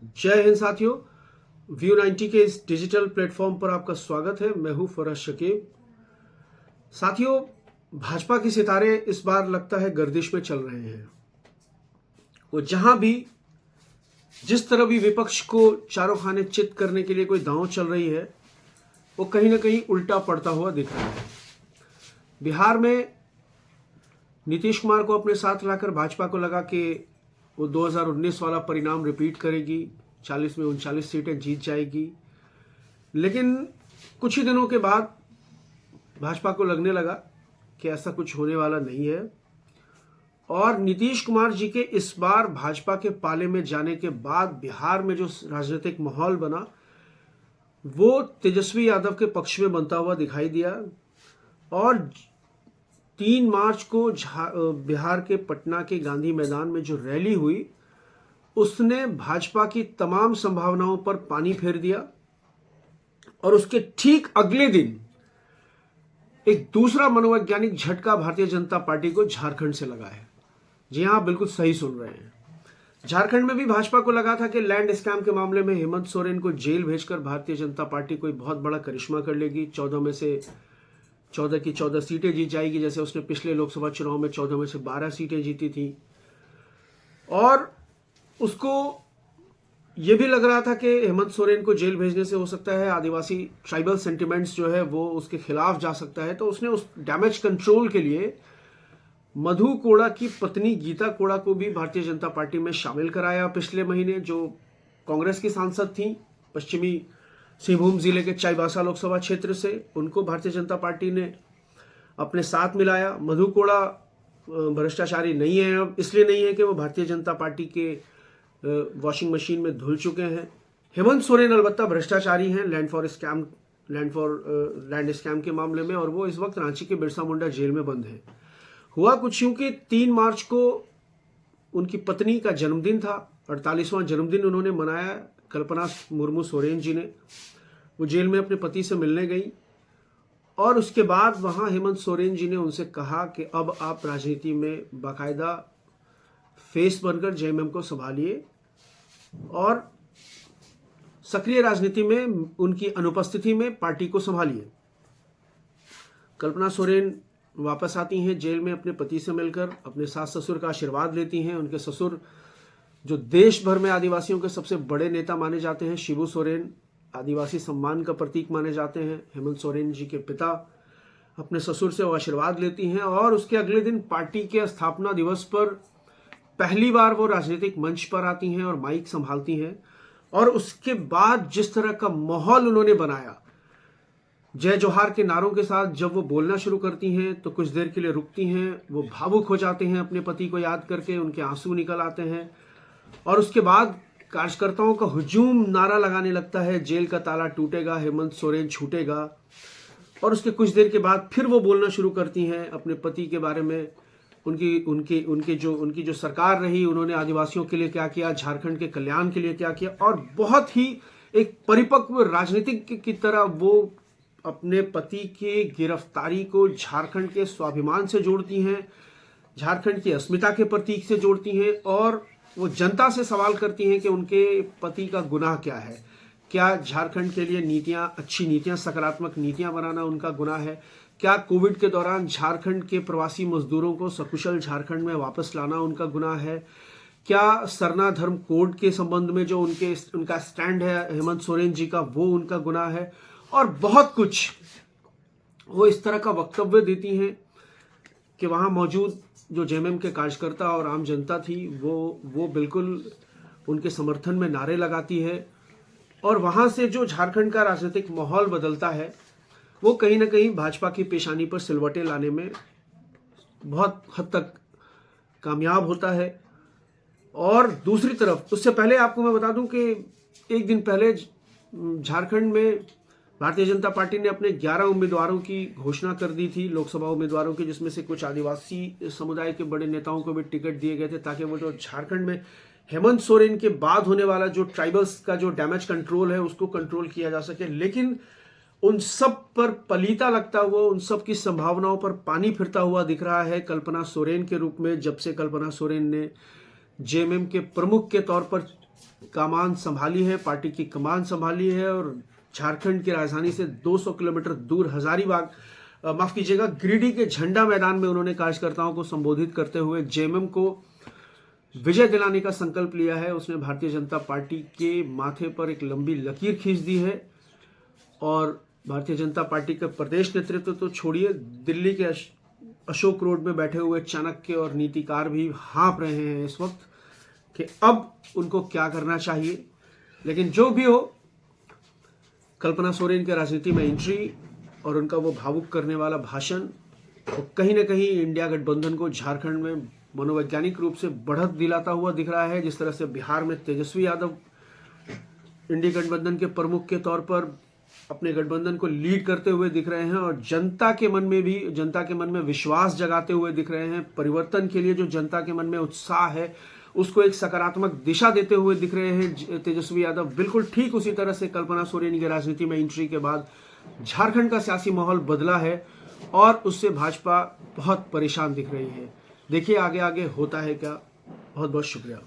जय हिंद साथियों। व्यू 90 के इस डिजिटल प्लेटफॉर्म पर आपका स्वागत है। मैं हूं फरहद शकीब। साथियों, भाजपा के सितारे इस बार लगता है गर्दिश में चल रहे हैं। वो जहां भी जिस तरह भी विपक्ष को चारों खाने चित करने के लिए कोई दांव चल रही है, वो कहीं ना कहीं उल्टा पड़ता हुआ दिख रहा है। बिहार में नीतीश कुमार को अपने साथ लाकर भाजपा को लगा कि वो 2019 वाला परिणाम रिपीट करेगी, 40 में 39 सीटें जीत जाएगी। लेकिन कुछ ही दिनों के बाद भाजपा को लगने लगा कि ऐसा कुछ होने वाला नहीं है और नीतीश कुमार जी के इस बार भाजपा के पाले में जाने के बाद बिहार में जो राजनीतिक माहौल बना वो तेजस्वी यादव के पक्ष में बनता हुआ दिखाई दिया। और 3 मार्च को बिहार के पटना के गांधी मैदान में जो रैली हुई उसने भाजपा की तमाम संभावनाओं पर पानी फेर दिया। और उसके ठीक अगले दिन एक दूसरा मनोवैज्ञानिक झटका भारतीय जनता पार्टी को झारखंड से लगा है। जी हां, बिल्कुल सही सुन रहे हैं। झारखंड में भी भाजपा को लगा था कि लैंड स्कैम के मामले में हेमंत सोरेन को जेल भेजकर भारतीय जनता पार्टी कोई बहुत बड़ा करिश्मा कर लेगी, 14 में से 14 की 14 सीटें जीत जाएगी, जैसे उसने पिछले लोकसभा चुनाव में 14 में से 12 सीटें जीती थी। और उसको यह भी लग रहा था कि हेमंत सोरेन को जेल भेजने से हो सकता है आदिवासी ट्राइबल सेंटिमेंट्स जो है वो उसके खिलाफ जा सकता है। तो उसने उस डैमेज कंट्रोल के लिए मधु कोड़ा की पत्नी गीता कोड़ा को भी भारतीय जनता पार्टी में शामिल कराया पिछले महीने, जो कांग्रेस की सांसद थी पश्चिमी सिंहभूम जिले के चाईबासा लोकसभा क्षेत्र से। उनको भारतीय जनता पार्टी ने अपने साथ मिलाया। मधु कोड़ा भ्रष्टाचारी नहीं है, अब इसलिए नहीं है कि वो भारतीय जनता पार्टी के वॉशिंग मशीन में धुल चुके हैं। हेमंत सोरेन अलबत्ता भ्रष्टाचारी हैं लैंड स्कैम के मामले में, और वो इस वक्त रांची के बिरसा मुंडा जेल में बंद हैं। हुआ कुछ यूं कि 3 मार्च को उनकी पत्नी का जन्मदिन था, 48वां जन्मदिन उन्होंने मनाया। कल्पना मुर्मू सोरेन जी ने वो जेल में अपने पति से मिलने गई और उसके बाद वहां हेमंत सोरेन जी ने उनसे कहा कि अब आप राजनीति में बाकायदा फेस बनकर जेएमएम को संभालिए और सक्रिय राजनीति में उनकी अनुपस्थिति में पार्टी को संभालिए। कल्पना सोरेन वापस आती हैं जेल में, अपने पति से मिलकर अपने सास ससुर का आशीर्वाद लेती हैं। उनके ससुर जो देश भर में आदिवासियों के सबसे बड़े नेता माने जाते हैं, शिबू सोरेन, आदिवासी सम्मान का प्रतीक माने जाते हैं। हेमंत सोरेन जी के पिता अपने ससुर से वो आशीर्वाद लेती हैं और उसके अगले दिन पार्टी के स्थापना दिवस पर पहली बार वो राजनीतिक मंच पर आती हैं और माइक संभालती हैं। और उसके बाद जिस तरह का माहौल उन्होंने बनाया, जय जोहार के नारों के साथ जब वो बोलना शुरू करती हैं तो कुछ देर के लिए रुकती हैं, वो भावुक हो जाते हैं अपने पति को याद करके, उनके आंसू निकल आते हैं और उसके बाद कार्यकर्ताओं का हुजूम नारा लगाने लगता है, जेल का ताला टूटेगा, हेमंत सोरेन छूटेगा। और उसके कुछ देर के बाद फिर वो बोलना शुरू करती हैं अपने पति के बारे में, उनकी जो सरकार रही, उन्होंने आदिवासियों के लिए क्या किया, झारखंड के कल्याण के लिए क्या किया। और बहुत ही एक परिपक्व राजनीतिक की तरह वो अपने पति की गिरफ्तारी को झारखंड के स्वाभिमान से जोड़ती हैं, झारखंड की अस्मिता के प्रतीक से जोड़ती हैं और वो जनता से सवाल करती हैं कि उनके पति का गुनाह क्या है। क्या झारखंड के लिए नीतियां, अच्छी नीतियां, सकारात्मक नीतियां बनाना उनका गुनाह है? क्या कोविड के दौरान झारखंड के प्रवासी मजदूरों को सकुशल झारखंड में वापस लाना उनका गुनाह है? क्या सरना धर्म कोड के संबंध में जो उनका स्टैंड है हेमंत सोरेन जी का, वो उनका गुनाह है? और बहुत कुछ वो इस तरह का वक्तव्य देती हैं कि वहां मौजूद जो जेएमएम के कार्यकर्ता और आम जनता थी वो बिल्कुल उनके समर्थन में नारे लगाती है। और वहां से जो झारखंड का राजनीतिक माहौल बदलता है वो कहीं ना कहीं भाजपा की पेशानी पर सिलवटें लाने में बहुत हद तक कामयाब होता है। और दूसरी तरफ उससे पहले आपको मैं बता दूं कि एक दिन पहले झारखंड में भारतीय जनता पार्टी ने अपने 11 उम्मीदवारों की घोषणा कर दी थी, लोकसभा उम्मीदवारों की, जिसमें से कुछ आदिवासी समुदाय के बड़े नेताओं को भी टिकट दिए गए थे ताकि वो जो झारखंड में हेमंत सोरेन के बाद होने वाला जो ट्राइबल्स का जो डैमेज कंट्रोल है उसको कंट्रोल किया जा सके। लेकिन उन सब पर पलीता लगता हुआ, उन सब की संभावनाओं पर पानी फिरता हुआ दिख रहा है कल्पना सोरेन के रूप में, जब से कल्पना सोरेन ने जेएमएम के प्रमुख के तौर पर कमान संभाली है, पार्टी की कमान संभाली है और झारखंड की राजधानी से 200 किलोमीटर दूर हजारीबाग, माफ कीजिएगा, गिरिडीह के झंडा मैदान में उन्होंने कार्यकर्ताओं को संबोधित करते हुए जेएमएम को विजय दिलाने का संकल्प लिया है। उसने भारतीय जनता पार्टी के माथे पर एक लंबी लकीर खींच दी है और भारतीय जनता पार्टी का प्रदेश नेतृत्व तो छोड़िए, दिल्ली के अशोक रोड में बैठे हुए चाणक्य और नीतिकार भी हाँप रहे हैं इस वक्त कि अब उनको क्या करना चाहिए। लेकिन जो भी हो, कल्पना सोरेन के राजनीति में एंट्री और उनका वो भावुक करने वाला भाषण तो कहीं ना कहीं इंडिया गठबंधन को झारखंड में मनोवैज्ञानिक रूप से बढ़त दिलाता हुआ दिख रहा है। जिस तरह से बिहार में तेजस्वी यादव इंडिया गठबंधन के प्रमुख के तौर पर अपने गठबंधन को लीड करते हुए दिख रहे हैं और जनता के मन में विश्वास जगाते हुए दिख रहे हैं। परिवर्तन के लिए जो जनता के मन में उत्साह है उसको एक सकारात्मक दिशा देते हुए दिख रहे हैं तेजस्वी यादव। बिल्कुल ठीक उसी तरह से कल्पना सोरेन की राजनीति में एंट्री के बाद झारखंड का सियासी माहौल बदला है और उससे भाजपा बहुत परेशान दिख रही है। देखिए आगे आगे होता है क्या। बहुत बहुत शुक्रिया।